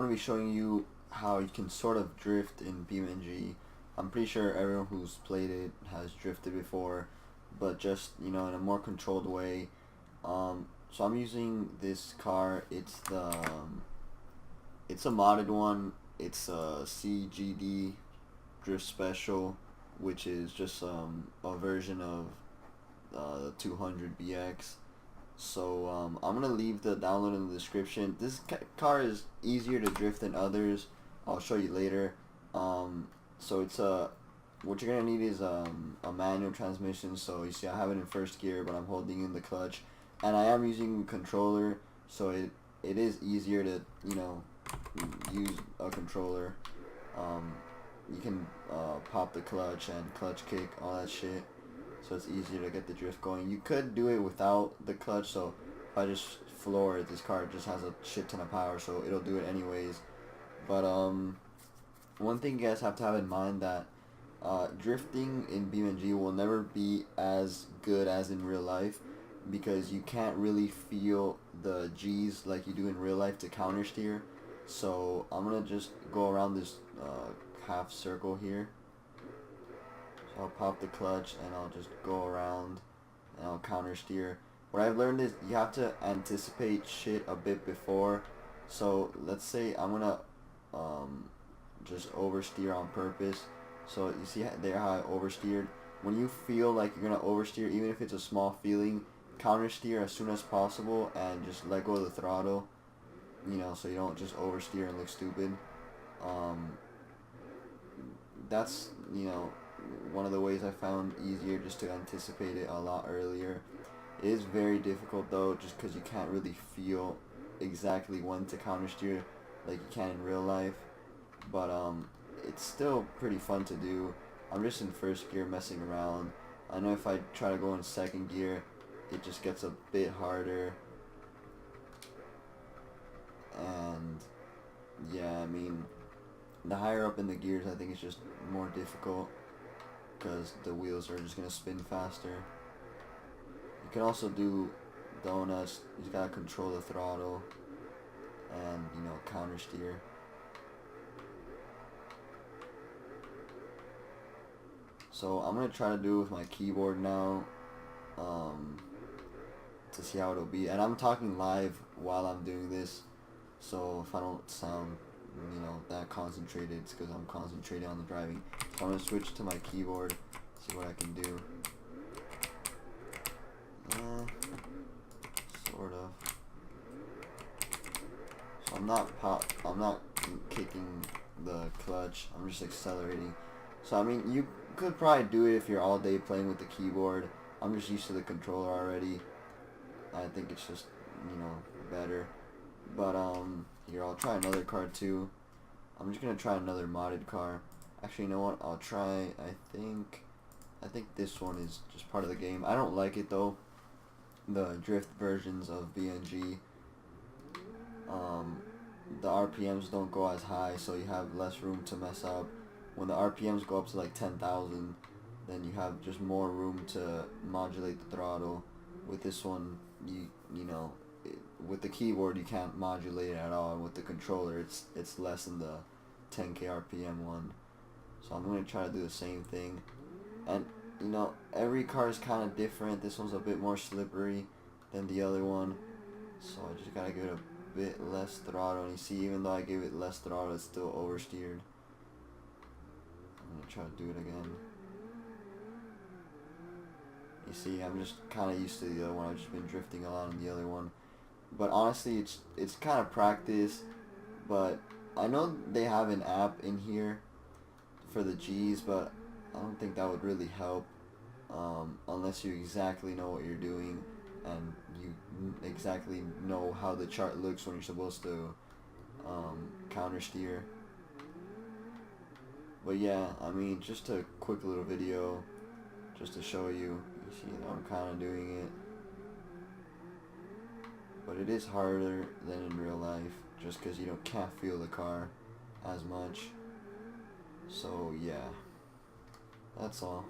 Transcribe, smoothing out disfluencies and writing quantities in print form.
going to be showing you how you can sort of drift in BeamNG. I'm pretty sure everyone who's played it has drifted before, but just, you know, in a more controlled way. So I'm using this car. It's a modded one. It's a CGD Drift Special, which is just a version of the 200BX. So I'm gonna leave the download in the description. This car is easier to drift than others. I'll show you later. So it's what you're gonna need is a manual transmission. So you see I have it in first gear, but I'm holding in the clutch, and I am using a controller, so it is easier to, you know, use a controller. You can pop the clutch and clutch kick, all that shit, so it's easier to get the drift going. You could do it without the clutch, so if I just floor it, this car just has a shit ton of power, so it'll do it anyways. But one thing you guys have to have in mind that drifting in BeamNG will never be as good as in real life, because you can't really feel the G's like you do in real life to counter steer. So I'm gonna just go around this half circle here. So I'll pop the clutch and I'll just go around and I'll counter steer. What I've learned is you have to anticipate shit a bit before. So let's say I'm gonna just oversteer on purpose. So you see there how I oversteered. When you feel like you're gonna oversteer, even if it's a small feeling, counter steer as soon as possible and just let go of the throttle, you know, so you don't just oversteer and look stupid. That's, you know, one of the ways I found easier, just to anticipate it a lot earlier. It is very difficult though, just because you can't really feel exactly when to counter steer like you can in real life, but it's still pretty fun to do. I'm just in first gear messing around. I know if I try to go in second gear, it just gets a bit harder. And yeah, I mean, the higher up in the gears, I think it's just more difficult because the wheels are just gonna spin faster. You can also do donuts. You just gotta control the throttle and, you know, counter steer. So I'm gonna try to do it with my keyboard now, to see how it'll be. And I'm talking live while I'm doing this, so if I don't sound, you know, that concentrated, it's because I'm concentrating on the driving. So I'm gonna switch to my keyboard, see what I can do. Sort of. So I'm not kicking the clutch. I'm just accelerating. So I mean, you could probably do it if you're all day playing with the keyboard. I'm just used to the controller already. I think it's just, you know, better. But here, I'll try another car too. I'm just gonna try another modded car. Actually, you know what? I'll try. I think this one is just part of the game. I don't like it though. The drift versions of BeamNG. The RPMs don't go as high, so you have less room to mess up. When the RPMs go up to like 10,000, then you have just more room to modulate the throttle. With this one, you know, with the keyboard you can't modulate it at all, and with the controller it's less than the 10k RPM one. So I'm gonna try to do the same thing. And you know, every car is kind of different. This one's a bit more slippery than the other one, so I just gotta give it a bit less throttle. And you see, even though I gave it less throttle, it's still oversteered. I'm gonna try to do it again. You see, I'm just kind of used to the other one. I've just been drifting a lot on the other one. But honestly, it's kind of practice. But I know they have an app in here for the G's, but I don't think that would really help unless you exactly know what you're doing and you exactly know how the chart looks when you're supposed to counter steer. But yeah, I mean, just a quick little video just to show you. You see, I'm kind of doing it, but it is harder than in real life, just because you can't feel the car as much. So yeah, that's all.